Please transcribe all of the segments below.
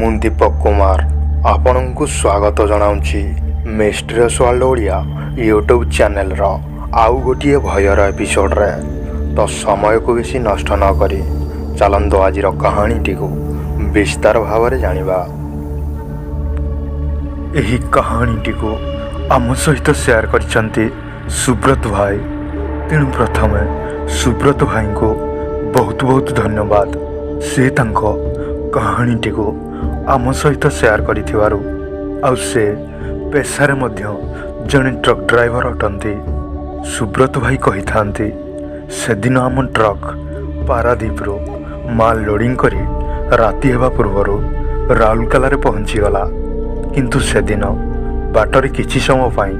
ମୁଁ ଦୀପକ କୁମାର ଆପଣଙ୍କୁ ସ୍ୱାଗତ ଜଣାଉଛି ମିଷ୍ଟ୍ରିୟସ୍ ୱାର୍ଲ୍ଡ ଓଡ଼ିଆ ୟୁଟ୍ୟୁବ୍ ଚ୍ୟାନେଲର ଆଉ ଗୋଟିଏ ଭୟର ଏପିସୋଡ଼ରେ। ତ ସମୟକୁ ବେଶୀ ନଷ୍ଟ ନ କରି ଚାଲନ୍ତୁ ଆଜିର କାହାଣୀଟିକୁ ବିସ୍ତାର ଭାବରେ ଜାଣିବା। ଏହି କାହାଣୀଟିକୁ ଆମ ସହିତ ସେୟାର କରିଛନ୍ତି ସୁବ୍ରତ ଭାଇ। ତେଣୁ ପ୍ରଥମେ ସୁବ୍ରତ ଭାଇଙ୍କୁ ବହୁତ ବହୁତ ଧନ୍ୟବାଦ। ସେ ତାଙ୍କ କାହାଣୀଟିକୁ ଆମ ସହିତ ସେୟାର କରିଥିବାରୁ। ଆଉ ସେ ପେଶାରେ ମଧ୍ୟ ଜଣେ ଟ୍ରକ୍ ଡ୍ରାଇଭର ଅଟନ୍ତି। ସୁବ୍ରତ ଭାଇ କହିଥାନ୍ତି, ସେଦିନ ଆମ ଟ୍ରକ୍ ପାରାଦୀପରୁ ମାଲ ଲୋଡ଼ିଂ କରି ରାତି ହେବା ପୂର୍ବରୁ ରାଉରକେଲାରେ ପହଞ୍ଚିଗଲା। କିନ୍ତୁ ସେଦିନ ବାଟରେ କିଛି ସମୟ ପାଇଁ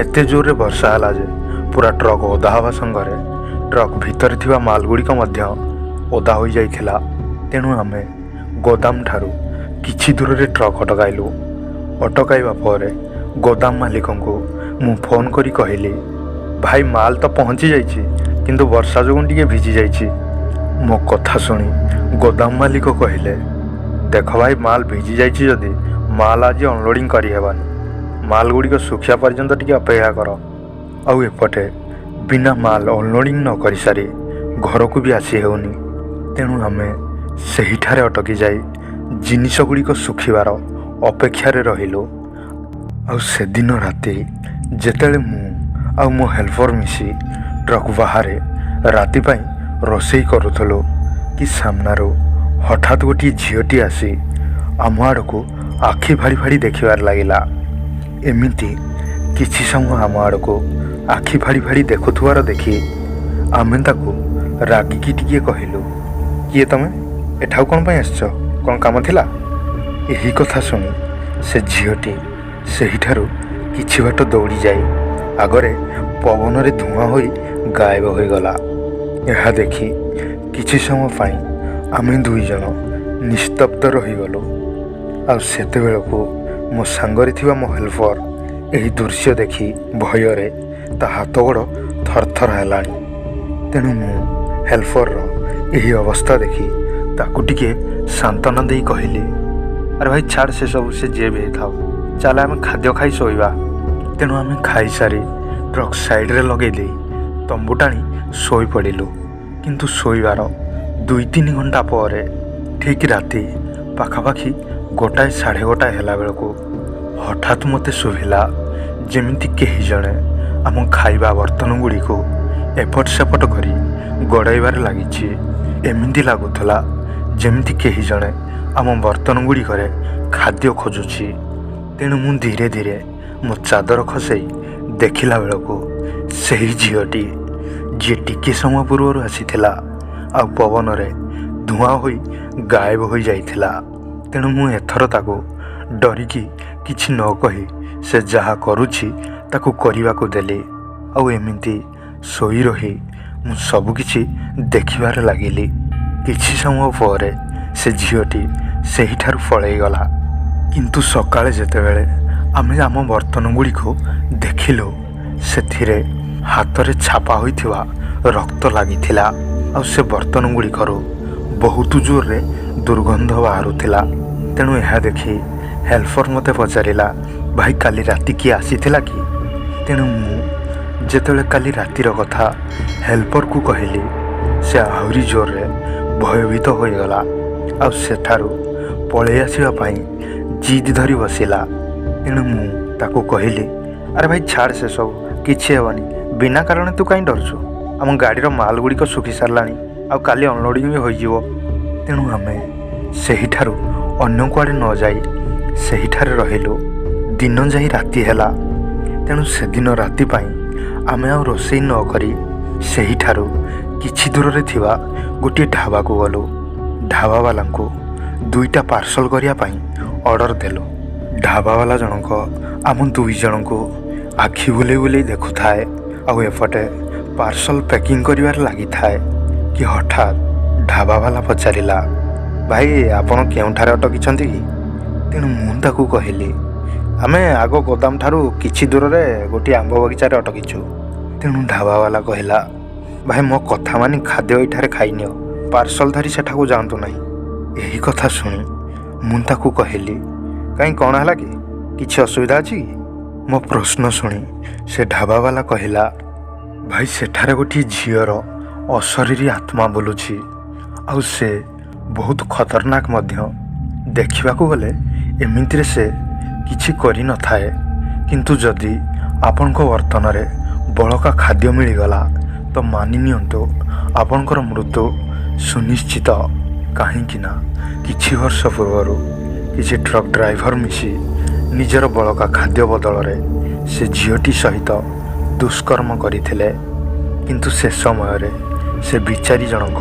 ଏତେ ଜୋରରେ ବର୍ଷା ହେଲା ଯେ ପୁରା ଟ୍ରକ୍ ଓଦା ହେବା ସଙ୍ଗରେ ଟ୍ରକ୍ ଭିତରେ ଥିବା ମାଲଗୁଡ଼ିକ ମଧ୍ୟ ଓଦା ହୋଇଯାଇଥିଲା। ତେଣୁ ଆମେ ଗୋଦାମ ଠାରୁ କିଛି ଦୂରରେ ଟ୍ରକ୍ ଅଟକାଇଲୁ। ଅଟକାଇବା ପରେ ଗୋଦାମ ମାଲିକଙ୍କୁ ମୁଁ ଫୋନ୍ କରି କହିଲି, ଭାଇ ମାଲ ତ ପହଞ୍ଚି ଯାଇଛି, କିନ୍ତୁ ବର୍ଷା ଯୋଗୁଁ ଟିକେ ଭିଜି ଯାଇଛି। ମୋ କଥା ଶୁଣି ଗୋଦାମ ମାଲିକ କହିଲେ, ଦେଖ ଭାଇ, ମାଲ ଭିଜି ଯାଇଛି ଯଦି ମାଲ ଆଜି ଅନଲୋଡ଼ିଂ କରିହେବନି। ମାଲ ଗୁଡ଼ିକ ଶୁଖିବା ପର୍ଯ୍ୟନ୍ତ ଟିକେ ଅପେକ୍ଷା କର। ଆଉ ଏପଟେ ବିନା ମାଲ ଅନଲୋଡ଼ିଂ ନ କରିସାରି ଘରକୁ ବି ଆସି ହେଉନି। ତେଣୁ ଆମେ ସେହିଠାରେ ଅଟକି ଯାଇ ଜିନିଷ ଗୁଡ଼ିକ ଶୁଖିବାର ଅପେକ୍ଷାରେ ରହିଲୁ। ଆଉ ସେଦିନ ରାତି ଯେତେବେଳେ ମୁଁ ଆଉ ମୋ ହେଲ୍ପର ମିଶି ଟ୍ରକ୍ ବାହାରେ ରାତି ପାଇଁ ରୋଷେଇ କରୁଥିଲୁ କି ସାମ୍ନାରୁ ହଠାତ୍ ଗୋଟିଏ ଝିଅଟି ଆସି ଆମ ଆଡ଼କୁ ଆଖି ଫାଡ଼ି ଫାଡ଼ି ଦେଖିବାରେ ଲାଗିଲା। ଏମିତି କିଛି ସମୟ ଆମ ଆଡ଼କୁ ଆଖି ଫାଡ଼ି ଫାଡ଼ି ଦେଖୁଥିବାର ଦେଖି ଆମେ ତାକୁ ରାଗିକି ଟିକିଏ କହିଲୁ, କିଏ ତମେ? ଏଠାକୁ କ'ଣ ପାଇଁ ଆସିଛ? କ'ଣ କାମ ଥିଲା? ଏହି କଥା ଶୁଣି ସେ ଝିଅଟି ସେହିଠାରୁ କିଛି ବାଟ ଦୌଡ଼ି ଯାଇ ଆଗରେ ପବନରେ ଧୂଆଁ ହୋଇ ଗାୟବ ହୋଇଗଲା। ଏହା ଦେଖି କିଛି ସମୟ ପାଇଁ ଆମେ ଦୁଇଜଣ ନିସ୍ତବ୍ଧ ରହିଗଲୁ। ଆଉ ସେତେବେଳକୁ ମୋ ସାଙ୍ଗରେ ଥିବା ମୋ ହେଲ୍ପର ଏହି ଦୃଶ୍ୟ ଦେଖି ଭୟରେ ତା ହାତ ଗୋଡ଼ ଥରଥର ହେଲାଣି। ତେଣୁ ମୁଁ ହେଲ୍ପରର ଏହି ଅବସ୍ଥା ଦେଖି ତାକୁ ଟିକେ ସାନ୍ତ୍ୱନା ଦେଇ କହିଲି, ଆରେ ଭାଇ ଛାଡ଼ ସେସବୁ, ସେ ଯିଏ ବି ହେଇଥାଉ, ଚାଲ ଆମେ ଖାଦ୍ୟ ଖାଇ ଶୋଇବା। ତେଣୁ ଆମେ ଖାଇସାରି ଟ୍ରକ୍ ସାଇଡ଼ରେ ଲଗେଇ ଦେଇ ତମ୍ବୁ ଟାଣି ଶୋଇପଡ଼ିଲୁ। କିନ୍ତୁ ଶୋଇବାର 2-3 ଘଣ୍ଟା ପରେ ଠିକ୍ ରାତି ପାଖାପାଖି 1-1:30 ହେଲା ବେଳକୁ ହଠାତ୍ ମୋତେ ଶୁଭିଲା ଯେମିତି କେହି ଜଣେ ଆମ ଖାଇବା ବର୍ତ୍ତନ ଗୁଡ଼ିକୁ ଏପଟ ସେପଟ କରି ଗଡ଼ାଇବାରେ ଲାଗିଛି। ଏମିତି ଲାଗୁଥିଲା ଯେମିତି କେହି ଜଣେ ଆମ ବର୍ତ୍ତନ ଗୁଡ଼ିକରେ ଖାଦ୍ୟ ଖୋଜୁଛି। ତେଣୁ ମୁଁ ଧୀରେ ଧୀରେ ମୋ ଚାଦର ଖସେଇ ଦେଖିଲା ବେଳକୁ ସେହି ଝିଅଟି ଯିଏ ଟିକେ ସମୟ ପୂର୍ବରୁ ଆସିଥିଲା ଆଉ ପବନରେ ଧୂଆଁ ହୋଇ ଗାୟବ ହୋଇଯାଇଥିଲା। ତେଣୁ ମୁଁ ଏଥର ତାକୁ ଡରିକି କିଛି ନ କହି ସେ ଯାହା କରୁଛି ତାକୁ କରିବାକୁ ଦେଲି। ଆଉ ଏମିତି ଶୋଇ ରହି ମୁଁ ସବୁକିଛି ଦେଖିବାରେ ଲାଗିଲି। କିଛି ସମୟ ପରେ ସେ ଝିଅଟି ସେହିଠାରୁ ପଳେଇଗଲା। କିନ୍ତୁ ସକାଳେ ଯେତେବେଳେ ଆମେ ଆମ ବର୍ତ୍ତନ ଗୁଡ଼ିକୁ ଦେଖିଲୁ, ସେଥିରେ ହାତରେ ଛାପା ହୋଇଥିବା ରକ୍ତ ଲାଗିଥିଲା। ଆଉ ସେ ବର୍ତ୍ତନ ଗୁଡ଼ିକରୁ ବହୁତ ଜୋରରେ ଦୁର୍ଗନ୍ଧ ବାହାରୁଥିଲା। ତେଣୁ ଏହା ଦେଖି ହେଲ୍ପର ମୋତେ ପଚାରିଲା, ଭାଇ କାଲି ରାତି କିଏ ଆସିଥିଲା କି? ତେଣୁ ମୁଁ ଯେତେବେଳେ କାଲି ରାତିର କଥା ହେଲ୍ପରକୁ କହିଲି, ସେ ଆହୁରି ଜୋରରେ ଭୟଭୀତ ହୋଇଗଲା। ଆଉ ସେଠାରୁ ପଳେଇ ଆସିବା ପାଇଁ ଜିଦ୍ ଧରି ବସିଲା। ତେଣୁ ମୁଁ ତାକୁ କହିଲି, ଆରେ ଭାଇ ଛାଡ଼ ସେସବୁ, କିଛି ହେବନି, ବିନା କାରଣ ତୁ କାହିଁ ଡରୁଛୁ? ଆମ ଗାଡ଼ିର ମାଲ ଗୁଡ଼ିକ ଶୁଖି ସାରିଲାଣି, ଆଉ କାଲି ଅନଲୋଡ଼ିଂ ବି ହୋଇଯିବ। ତେଣୁ ଆମେ ସେହିଠାରୁ ଅନ୍ୟ କୁଆଡ଼େ ନ ଯାଇ ସେହିଠାରେ ରହିଲୁ। ଦିନ ଯାଇ ରାତି ହେଲା। ତେଣୁ ସେଦିନ ରାତି ପାଇଁ ଆମେ ଆଉ ରୋଷେଇ ନ କରି ସେହିଠାରୁ କିଛି ଦୂରରେ ଥିବା ଗୋଟିଏ ଢାବାକୁ ଗଲୁ। ଢାବାବାଲାଙ୍କୁ 2ଟା ପାର୍ସଲ କରିବା ପାଇଁ ଅର୍ଡ଼ର ଦେଲୁ। ଢାବାବାଲା ଜଣକ ଆମ 2 ଜଣଙ୍କୁ ଆଖି ବୁଲେଇ ବୁଲେଇ ଦେଖୁଥାଏ, ଆଉ ଏପଟେ ପାର୍ସଲ ପ୍ୟାକିଂ କରିବାରେ ଲାଗିଥାଏ କି ହଠାତ୍ ଢାବାବାଲା ପଚାରିଲା, ଭାଇ ଆପଣ କେଉଁଠାରେ ଅଟକିଛନ୍ତି କି? ତେଣୁ ମୁଁ ତାକୁ କହିଲି, ଆମେ ଆଗ ଗୋଦାମ ଠାରୁ କିଛି ଦୂରରେ ଗୋଟିଏ ଆମ୍ବ ବଗିଚାରେ ଅଟକିଛୁ। ତେଣୁ ଢାବାବାଲା କହିଲା, ଭାଇ ମୋ କଥା ମାନି ଖାଦ୍ୟ ଏଇଠାରେ ଖାଇନିଅ, ପାର୍ସଲ ଧରି ସେଠାକୁ ଯାଆନ୍ତୁ ନାହିଁ। ଏହି କଥା ଶୁଣି ମୁଁ ତାକୁ କହିଲି, କାହିଁ କ'ଣ ହେଲା କି? କିଛି ଅସୁବିଧା ଅଛି କି? ମୋ ପ୍ରଶ୍ନ ଶୁଣି ସେ ଢାବାବାଲା କହିଲା, ଭାଇ ସେଠାରେ ଗୋଟିଏ ଝିଅର ଅଶରୀରୀ ଆତ୍ମା ବୁଲୁଛି, ଆଉ ସେ ବହୁତ ଖତରନାକ ମଧ୍ୟ। ଦେଖିବାକୁ ଗଲେ ଏମିତିରେ ସେ କିଛି କରିନଥାଏ, କିନ୍ତୁ ଯଦି ଆପଣଙ୍କ ବର୍ତ୍ତନରେ ବଳକା ଖାଦ୍ୟ ମିଳିଗଲା ତ ମାନି ନିଅନ୍ତୁ ଆପଣଙ୍କର ମୃତ୍ୟୁ ସୁନିଶ୍ଚିତ। କାହିଁକି ନା କିଛି ବର୍ଷ ପୂର୍ବରୁ କିଛି ଟ୍ରକ୍ ଡ୍ରାଇଭର ମିଶି ନିଜର ବଳକା ଖାଦ୍ୟ ବଦଳରେ ସେ ଝିଅଟି ସହିତ ଦୁଷ୍କର୍ମ କରିଥିଲେ। କିନ୍ତୁ ସେ ସମୟରେ ସେ ବିଚାରୀ ଜଣକ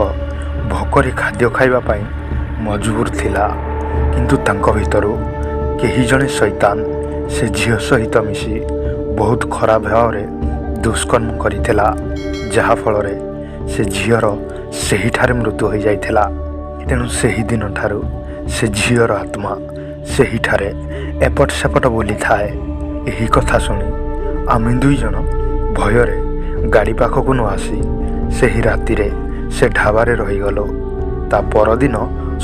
ଭୋକରେ ଖାଦ୍ୟ ଖାଇବା ପାଇଁ ମଜବୁର ଥିଲା। କିନ୍ତୁ ତାଙ୍କ ଭିତରୁ କେହି ଜଣେ ଶୈତାନ ସେ ଝିଅ ସହିତ ମିଶି ବହୁତ ଖରାପ ଭାବରେ ଦୁଷ୍କର୍ମ କରିଥିଲା, ଯାହାଫଳରେ ସେ ଝିଅର ସେହିଠାରେ ମୃତ୍ୟୁ ହୋଇଯାଇଥିଲା। ତେଣୁ ସେହି ଦିନଠାରୁ ସେ ଝିଅର ଆତ୍ମା ସେହିଠାରେ ଏପଟ ସେପଟ ବୁଲିଥାଏ। ଏହି କଥା ଶୁଣି ଆମେ ଦୁଇଜଣ ଭୟରେ ଗାଡ଼ି ପାଖକୁ ନ ଆସି ସେହି ରାତିରେ ସେ ଢାବାରେ ରହିଗଲୁ। ତା ପରଦିନ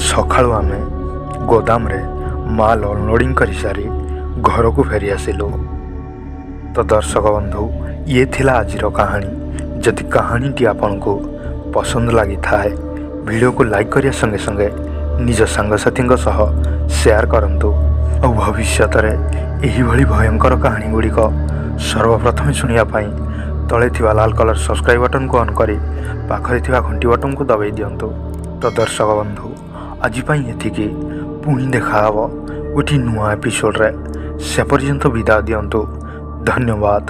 ସକାଳୁ ଆମେ ଗୋଦାମରେ ମାଲ ଅନଲୋଡ଼ିଂ କରିସାରି ଘରକୁ ଫେରି ଆସିଲୁ। ତ ଦର୍ଶକ ବନ୍ଧୁ, ଇଏ ଥିଲା ଆଜିର କାହାଣୀ। ଯଦି କାହାଣୀଟି ଆପଣଙ୍କୁ ପସନ୍ଦ ଲାଗିଥାଏ ଭିଡ଼ିଓକୁ ଲାଇକ୍ କରିବା ସଙ୍ଗେ ସଙ୍ଗେ ନିଜ ସାଙ୍ଗସାଥୀଙ୍କ ସହ ସେୟାର କରନ୍ତୁ। ଆଉ ଭବିଷ୍ୟତରେ ଏହିଭଳି ଭୟଙ୍କର କାହାଣୀ ଗୁଡ଼ିକ ସର୍ବପ୍ରଥମେ ଶୁଣିବା ପାଇଁ ତଳେ ଥିବା ଲାଲ କଲର୍ ସବସ୍କ୍ରାଇବ୍ ବଟନ୍କୁ ଅନ୍ କରି ପାଖରେ ଥିବା ଘଣ୍ଟି ବଟନ୍କୁ ଦବାଇ ଦିଅନ୍ତୁ। ତ ଦର୍ଶକ ବନ୍ଧୁ, ଆଜି ପାଇଁ ଏତିକି। ପୁଣି ଦେଖାହେବ ଗୋଟିଏ ନୂଆ ଏପିସୋଡ଼ରେ। ସେ ପର୍ଯ୍ୟନ୍ତ ବିଦାୟ ଦିଅନ୍ତୁ। ଧନ୍ୟବାଦ।